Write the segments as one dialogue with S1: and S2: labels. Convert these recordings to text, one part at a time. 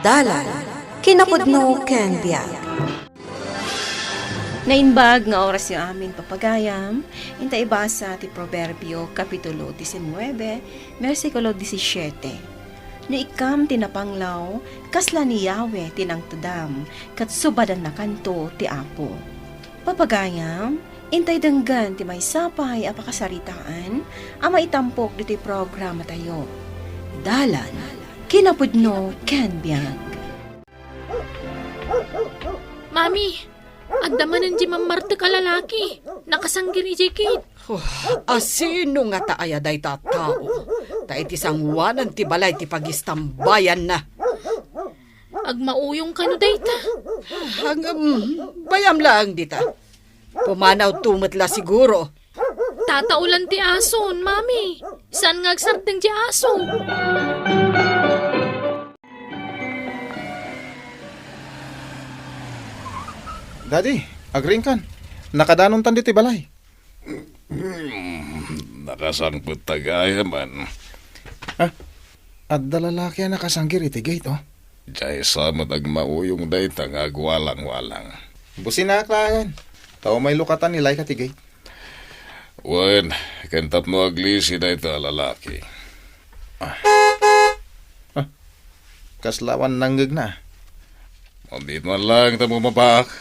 S1: Dalan, kinapudno ken biag.
S2: Nainbag nga oras yung amin papagayam, inta ibasa ti Proverbio Kapitulo 19, versikulo 17. No ikam tinapanglaw, kasla ni Yahweh tinangtudam, kat subadan na kanto ti Apo. Papagayam, intay denggan ti may sapay apakasaritaan, ama itampok diti programa tayo. Dalan, kinapudno ken biag.
S3: Mami, agdamanan di mamarta ka lalaki. Nakasanggir iji kit.
S4: Asino nga taaya day tao? Ta iti sangwanan ti balay ti pagistambayan na.
S3: Agmauyong ka no dayta.
S4: Bayam lang dita. Pumanaw tumatla siguro.
S3: Tataulan ti ason, mami. Saan nga agsarteng di aso?
S5: Daddy, agring kan. Nakadanon tan dito balay.
S6: Nakasangpot tagaya man.
S5: At dalalaki na nakasanggir iti gate, oh.
S6: Diyay samot agmauyong dayta nga agwalang-walang.
S5: Busin na aklangan. Tao may lukatan nilay ka ti gate.
S6: Wen, kentap mo aglisi dayta lalaki.
S5: Kaslawan nanggag na.
S6: Mabit man lang ta mo mapak.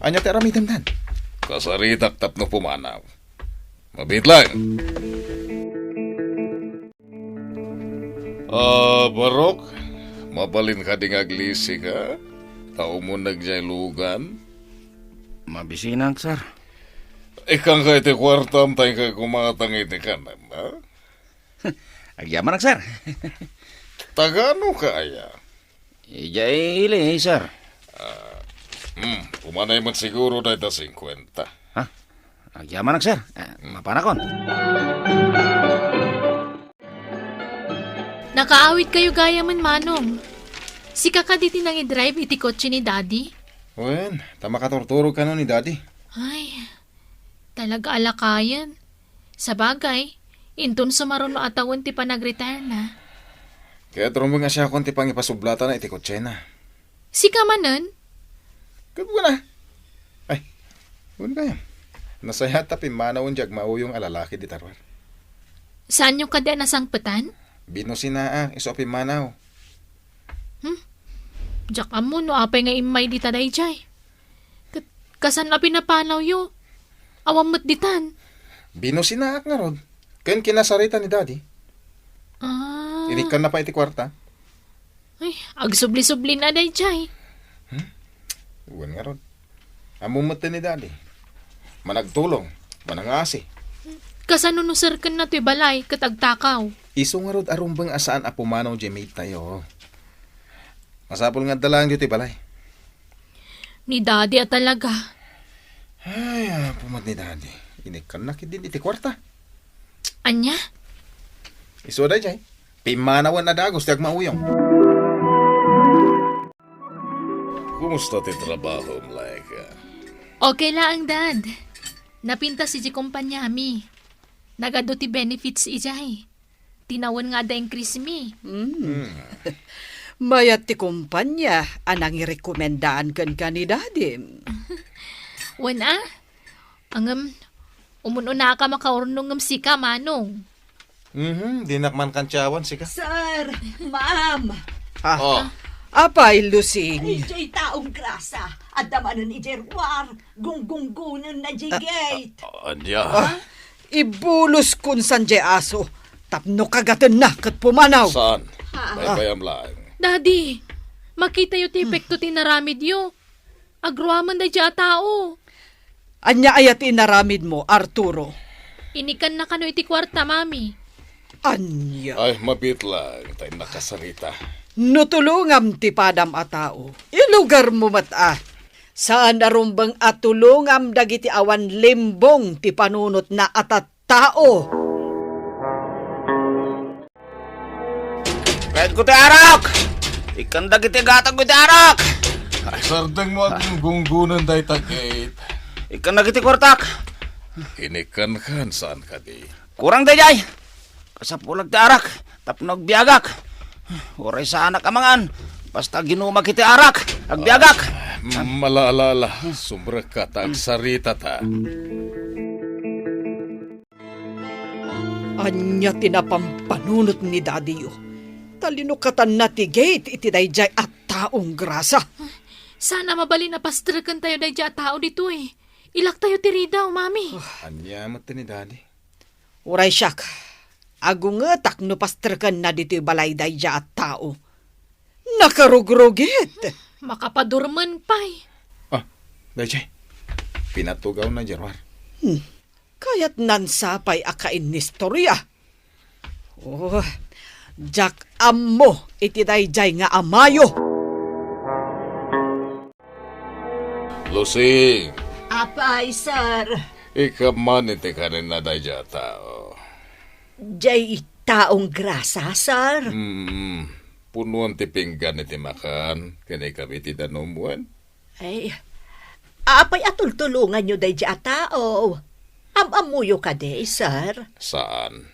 S5: Anya ti aramitem dan.
S6: Kasaritak tap no pumanaw. Mabit lang. Barok, mabalin ka ding aglisi ka? Tao mo nagjaylugan?
S7: Mabisinang, sir.
S6: Ikang ka iti kwartam tayo ka kumatang iti kanan, ha?
S7: Agyaman, sir.
S6: Tagano kaya?
S7: Ijay ili, sir.
S6: Kumanay man siguro na ita 50.
S7: Ha? Agyaman, sir. Mapanakon.
S3: Nakaawit kayo gaya man manong. Si kakaditi nang i-drive iti kotse ni daddy.
S5: Wen, tama ka torturog ka no ni daddy.
S3: Ay, talaga alakayan. Sa bagay, inton sumaron no atawon ti panag-retire na.
S5: Kaya trumbang nga siya konti pang ipasublata na iti kotse na.
S3: Si kamanan?
S5: Kaya na. Ay, buwan kaya. Nasaya tapi manawon jag mauyong alalaki di tarwar.
S3: Saan yung kada nasangpatan?
S5: Bino sinaa, isopi manaw.
S3: Diyak amo no apay nga imay di taday jay. Kasan na pinapanaw yo? Awamot ditan.
S5: Bino sinaak nga rod. Ken kinasarita ni daddy. Inikan na pa iti kwarta.
S3: Ay, agsubli-subli na day jay.
S5: Buwan nga rod. Amumot ni daddy. Managtulong, manangasi.
S3: Kasan no sirken na to'y balay katagtakaw.
S5: Iso nga rod arumbang asaan apumanaw jemate tayo. Masapol nga dalang dito balay.
S3: Ni daddy at talaga.
S5: Ay, pumat ni daddy. Inikan na din iti kwarta.
S3: Anya?
S5: Iso da jay. Pimanawan na dagos tiag mauyong.
S6: Kumusta ti trabaho, Mlaika?
S3: Okay lang, dad. Napinta si kumpanya mi. Nagado ti benefits ijay. Tinawan nga da increase mi.
S4: Mayat ti kumpanya, anang irekomendaan kan ka ni daddy.
S3: Wana? Umununa ka makaurnong si ka, manong.
S5: Dinakman kantsawan sika.
S1: Sir, ma'am.
S4: Apay, Lusing.
S1: Ijay taong grasa. At damanan ni Jerwar. Gunggunggunan na jigate.
S6: Anya?
S4: Ibulos kun san jay aso. Tapno kagatan na kat pumanaw.
S6: Saan? Baybayam lang.
S3: Daddy, makita yu ti epekto ti naramid yu. Agruaman da dya tao.
S4: Anya ayat inaramid mo, Arturo.
S3: Inikan na kano iti kwarta, mami.
S4: Anya.
S6: Ay, mabit lang. Tayo nakasarita.
S4: Nutulungam ti padam a tao. Ilugar mo mata. Saan narumbang atulungam dagiti awan limbong ti panunot na atat tao.
S7: Kahit ko ti arak! Ikan dagiti gatag ko ti arak!
S6: Sardang mo ang gunggunan day tagit.
S7: Ikan dagiti kwartak!
S6: Inikan kan saan ka di?
S7: Kurang dayay! Kasapulag ti arak! Tapnog biagak! Oray sa anak amangan. Basta ginuma kiti arak. Agbiagak.
S6: Malaalala, sumra ka ta agsarita ta.
S4: Anya tinapampanunot ni Daddy talino katan na ti gate iti dayjay at taong grasa.
S3: Sana mabalin na pastrakan tayo day dya tao dito eh. Ilak tayo tiridaw, mami.
S5: Anya mati ni Daddy.
S4: Uray siyak, agungetak no pastrakan na dito balay dayjay at tao. Nakarugrugit.
S3: Makapadurman pa'y.
S5: Dayjay, pinatugaw na Jerwar.
S4: Kaya't nansapay akain ni storya. Oh, Jack ammo iti dayjay nga amayo.
S6: Lusing,
S1: Apay, sir.
S6: ikaman iti ka rin na dayja tao.
S1: Jay taong grasa, sir.
S6: Punuan ti pinggan iti makan, kanay kami ti danumuan.
S1: Ay, apay atultulungan nyo day dya tao. Amamuyo ka day, sir.
S6: Saan?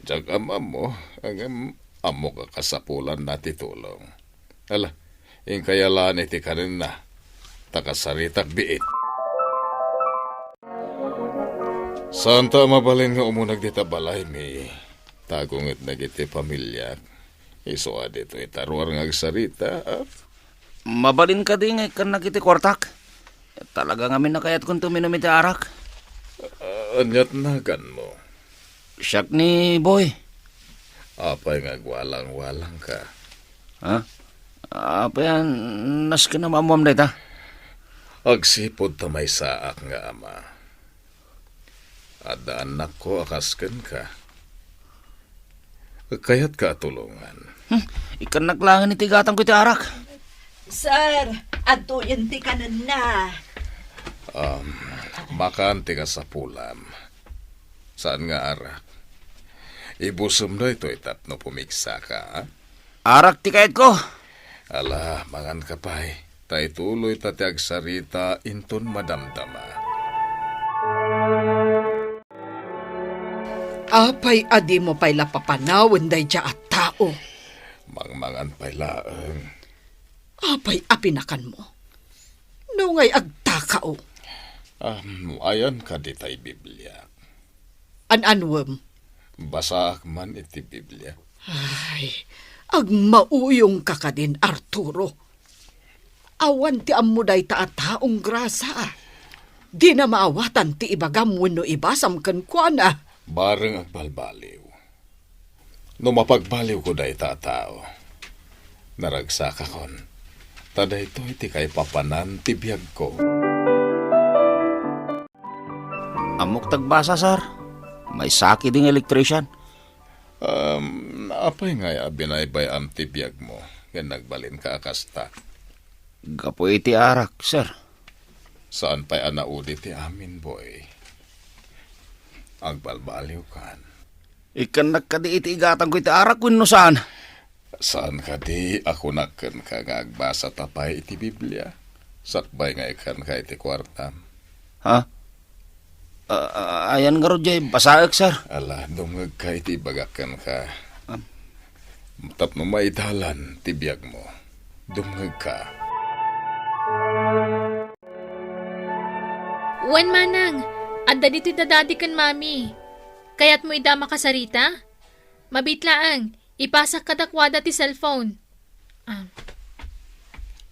S6: Jag amam mo, ang amo ka kasapulan na titulong. Ala, yung kayalaan iti ka rin na, takasaritak biit. Santa mabalin nga umunag dita balay mi, tagungit na giti pamilya. Iso dito itaruar nga agsarita.
S7: Mabalin ka din kan nakiti kwartak. Talaga nga minakayat kung tuminom iti arak.
S6: Anyat nagan mo.
S7: Siyak ni Boy.
S6: Apay nga walang-walang ka.
S7: Ha? Apa yan? Nas ka na mamuam na ita?
S6: Agsipod ta may saak nga ama. Ada anak ko akasken ka. Kaya't ka tulungan.
S7: Ikan naglangan iti gatang ko iti arak.
S1: Sir, atuyan ti kanan na.
S6: Makanti ka sa pulam. Saan nga arak? Ibusum na ito itatno pumiksa ka, ha?
S7: Arak ti kayat ko.
S6: Ala, mangan ka pa'y. Tay tuloy tatiag sarita inton madamdama.
S4: Apay adi mo pa'y lapapanawan dayjay at tao.
S6: Mangmangan pa'y laeng.
S4: Apay apinakan mo. Nungay agtakao.
S6: Ayan ka ditay Biblia.
S4: Ananwem.
S6: Basaak man iti Biblia.
S4: Ay, agmauyong ka ka din, Arturo. Awan ti amuday ta at taong grasa. Di na maawatan ti ibagam wenno ibasam kan kuana.
S6: Bareng agbalbaliw. No mapagbaliw ko day tao. Naragsak akon. Tada ito iti kay papanan tibiyag ko.
S7: Amok tagbasa, sir. May saki ding electrician.
S6: Apay nga binaybay am tibiyag mo. Yan nagbalin ka akasta.
S7: Gapo iti arak, sir.
S6: Saan pa'y anaudi ti amin, boy? Agbalbaliw kan.
S7: Ikan nagkadi iti igatang ko iti arak wenno saan.
S6: Saan ka di ako naken ka nga agbasa tapay iti Biblia? Sakbay nga ikan ka iti kwartam.
S7: Ha? Ayan nga ro jay, basaak, sir.
S6: Ala, dungag ka iti bagakan ka. Tapno maidalan, tibiyag mo. Dungag ka.
S3: Wan manang, adda dito dadadi kan mami. Kaya't mo ida makasarita? Mabitlaang, ipasak kadakwada ti cellphone.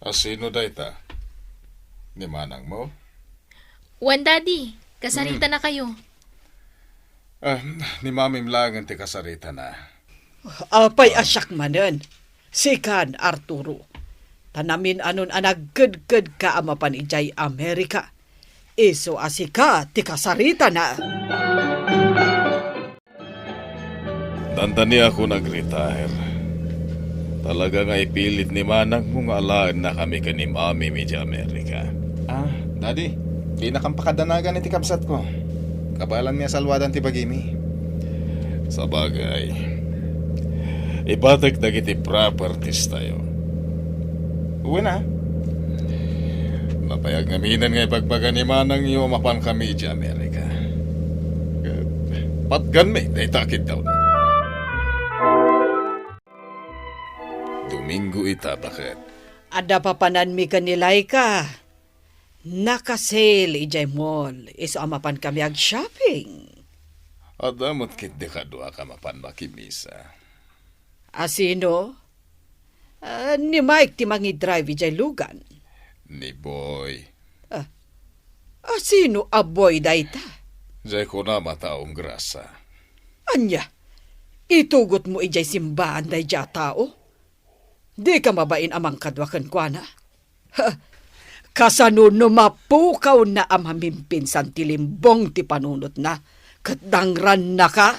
S6: Sino dayta? Ni manang mo?
S3: Wan daddy, kasarita na kayo.
S6: Ni mamim langan ti kasarita na.
S4: Apay asyak manen. Sikan, Arturo. Tanamin anon anagked-ked ka amapan ijay Amerika. Iso asika ti kasarita na.
S6: Tandani ako nag-retire. Talaga nga ipilit ni manang mong alaan na kami ka ni mami mi di Amerika.
S5: Daddy, di na kang pakadanagan iti kabsat ko. Kabalang niya salwadan ti bagimi.
S6: Sa bagay, ibatag dagiti properties tayo.
S5: Uwi na.
S6: Napayag ngaminan nga ipagbaga ni manang iyo mapan kami di Amerika. Patgan me, dahil takit daw na. Domingo ita bakit?
S4: Ada pa panan mi kanilay ka. Nakasale ijay mall. Iso amapan kami ag shopping.
S6: Adamot kit de kadua ka mapan makimisa.
S4: Asino? Ni Mike ti mangi drive ijay lugan.
S6: Ni Boy.
S4: Asino aboy dayta?
S6: Jay ko na mataong grasa.
S4: Anya, itugot mo ijay simbahan day dya tao? Di ka mabain amang kadwakan kwa na? Kasano no mapukaw na amamimpinsan ti limbong ti panunot na, katdangran na ka?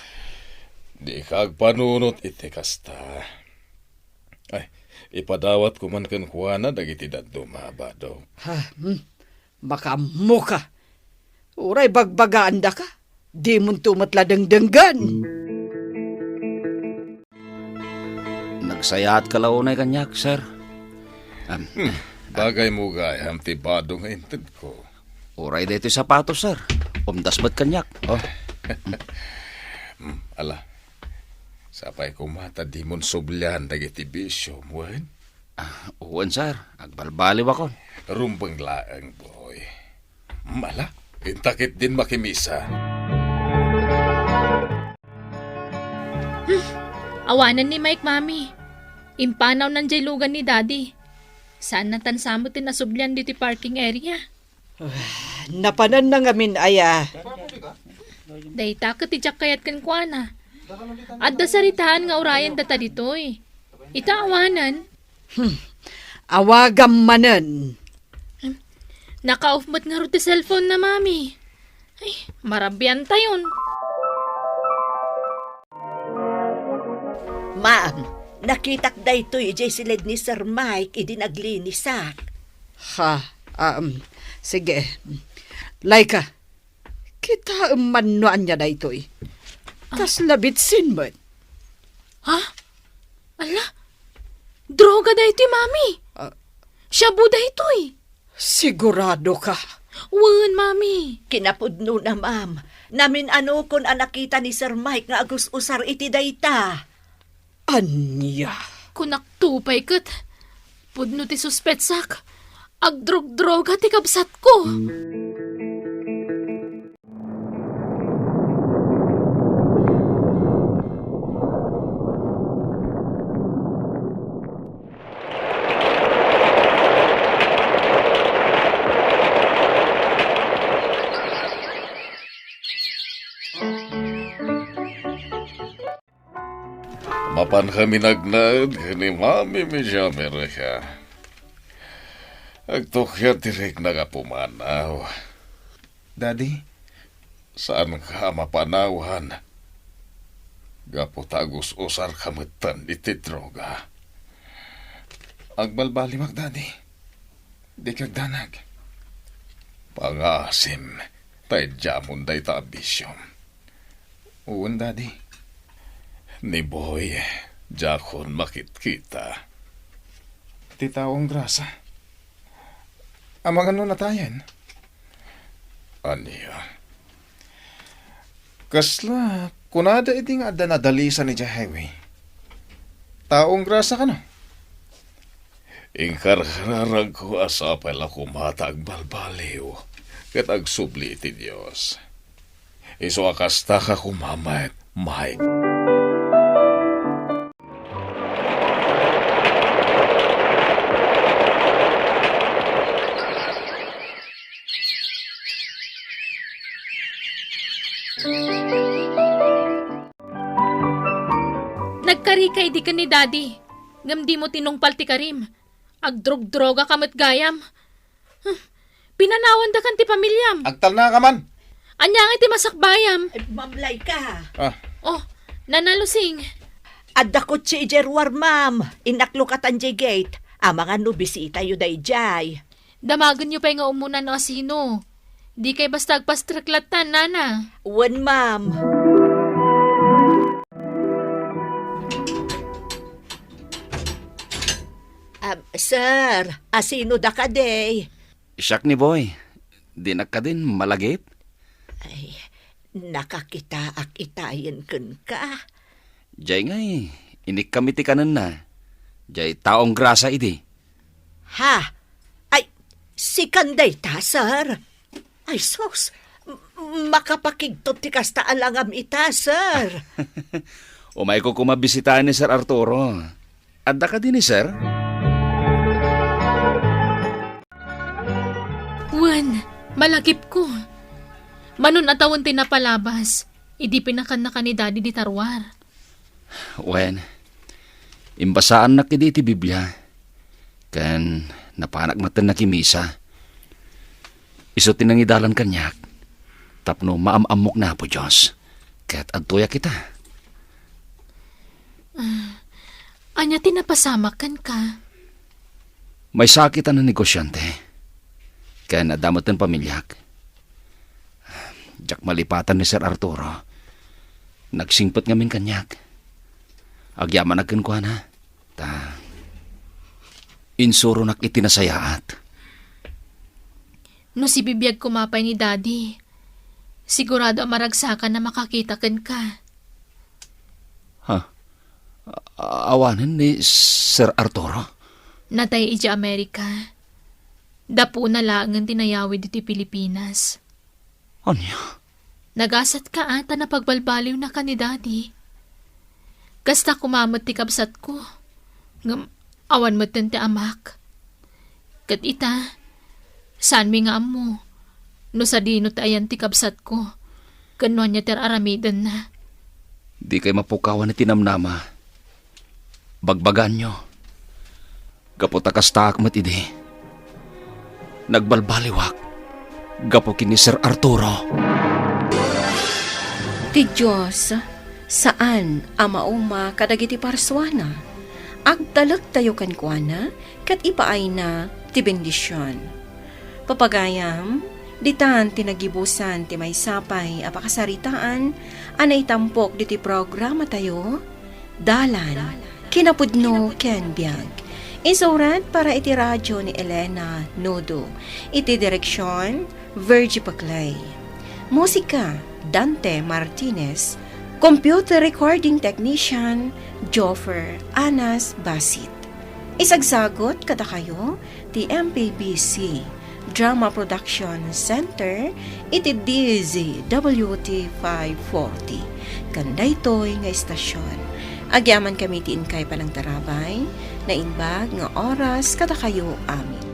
S6: Di kag panunot iti kasta. Ay, ipadawat ko man kan kuana dagiti daddo mabado.
S4: Makamuka. Uray bagbagaan da ka. Di mo tumatla dengdenggan.
S7: Nagsayaat ka launay kanyak, sir.
S6: Bagay mo gayam ti bado nga inted ko.
S7: Uray dito sapatos, sir. Umdas ba't kanyak? Oh.
S6: Ala, sapay kumata di mon sublyan dagiti bisyo mo.
S7: Uwan, sir. Agbalbaliw ako.
S6: Rumbang laang, boy. Mala, intakit din makimisa.
S3: Awanan ni Mike, mami. Impanaw ng lugan ni daddy. Saan natansa mo tinasublyan dito parking area?
S4: Napanan na ngamin aya.
S3: Dayta ka tijak kayat kan kuana. At dasaritahan nga urayan data dito eh. Ita awanan.
S4: Awagam manen.
S3: Naka-off mo't nga rin cellphone na, mami. Ay, marabyan tayon.
S1: Ma'am, nakitak da ito ijay silid ni Sir Mike idinaglinisak.
S4: Sige. Laika, kita manuan niya na ito eh. Kas labitsin mo.
S3: Ha? Ala? Droga da ito, mami. Shabu da ito eh.
S4: Sigurado ka?
S3: Wan, mami.
S1: Kinapudno na, ma'am. Namin ano kon anakita ni Sir Mike nga agus usar iti dayta.
S4: Anya?
S3: Kunak tupay kat. Pudno ti suspetsak. Agdrog-droga ti kabsat ko.
S6: Mapan kami nagnad, ni mami mi siya mereka. Agtokya direk nagapumanaw.
S5: Daddy?
S6: Saan ka mapanawan? Gaputagus usar kamutan iti droga.
S5: Agbalbalimak, Daddy. Di kagdanag.
S6: Pangasim, tay jamon day ta abisyom.
S5: Uwan, Daddy.
S6: Ni Boy, jakon makit-kita.
S5: Ti taong grasa. Amang ano na tayan?
S6: Aniya?
S5: Kasla, kunada iti nga ada nadalisan ni highway. Taong grasa ka no?
S6: Ingkarkararag ko asapay la kumatag balbaliw. Kat agsubli iti Diyos. Iso akasta ka kumamayat, Mike.
S3: Nagkarikay di ka ni daddy. Ngam di mo tinungpal ti Karim. Agdrog-droga kamat gayam. Pinanawan da kan ti pamilyam.
S5: Agtal na ka man!
S3: Anyang iti masakbayam.
S1: Mamlay ka.
S3: Oh, nanalusing.
S1: Adda ko si Ijerwar, ma'am. Inaklukatan jay gate. Amang ano bisita yu day jay.
S3: Damagan niyo pa nga umunan o sino. Di kay basta agpastriklatan, nana.
S1: Uwan, ma'am. Sir, asino da ka day?
S7: Siyak ni Boy. Di na ka din malagip?
S1: Ay, nakakita ak itayin kun ka.
S7: Diyay ngay, inik kami ti kanan na. Jay taong grasa idi.
S1: Ha? Ay, si Kanday ta, sir. Ay, sus. Makapakigtot ti kasta alangam ita, sir.
S7: Umay ko kumabisitahan ni Sir Arturo. Adda ka din ni Sir?
S3: Wan, malagip ko. Manon atawon tinapalabas. Idi pinakan na ka ni Daddy di tarwar.
S7: Wen, imbasaan na kidi ti Biblia. Kan napanak matan na kimisa. Iso tinangidalan kanyak. Tapno maamamok na po Diyos. Kaya't adtoya kita.
S3: Anya tinapasamakan ka.
S7: May sakit na negosyante. Kaya nadamat ng pamilyak. Jak malipatan ni Sir Arturo. Nagsingpot ngamin kanyak. Agyaman nagkankwa na. Insuro nak itinasayaat.
S3: No si bibiyag kumapay ni Daddy, sigurado ang maragsakan na makakita ka.
S7: Awanan ni Sir Arturo?
S3: Natay ija Amerika. Dapo na lang ang tinayawid iti Pilipinas.
S7: Anya?
S3: Nagasat ka ata na pagbalbaliw na ka ni Daddy. Kasta kumamot ti kabsat ko. Awan mo ti amak. Kat ita, saan mi nga mo? No sa dino ayan ti kabsat ko. Ganon niya ter aramidan na.
S7: Di kay mapukawan ni tinamnama. Bagbagan nyo. Gaputakas taakmat idi. Nagbalbaliwak. Gapukin ni Sir Arturo.
S2: Ti Diyos, saan amauma kadagiti parswana? Agdalag tayo kankwana, kat ipaay na ti bendisyon. Papagayam, ditan tinagibusan ti may sapay apakasaritaan, anay tampok diti programa tayo, dalan, kinapudno ken biag. Insurat para iti radyo ni Elena Nodo, iti direksyon, Virgie Paclay. Musika, Dante Martinez. Computer recording technician, Joffer Anas Basit. Isagsagot kada kayo, ti MPBC Drama Production Center, iti DZWT 540. Kanday toy nga istasyon. Agyaman kami ti inkay palang tarabay, na inbag nga oras kada kayo amin.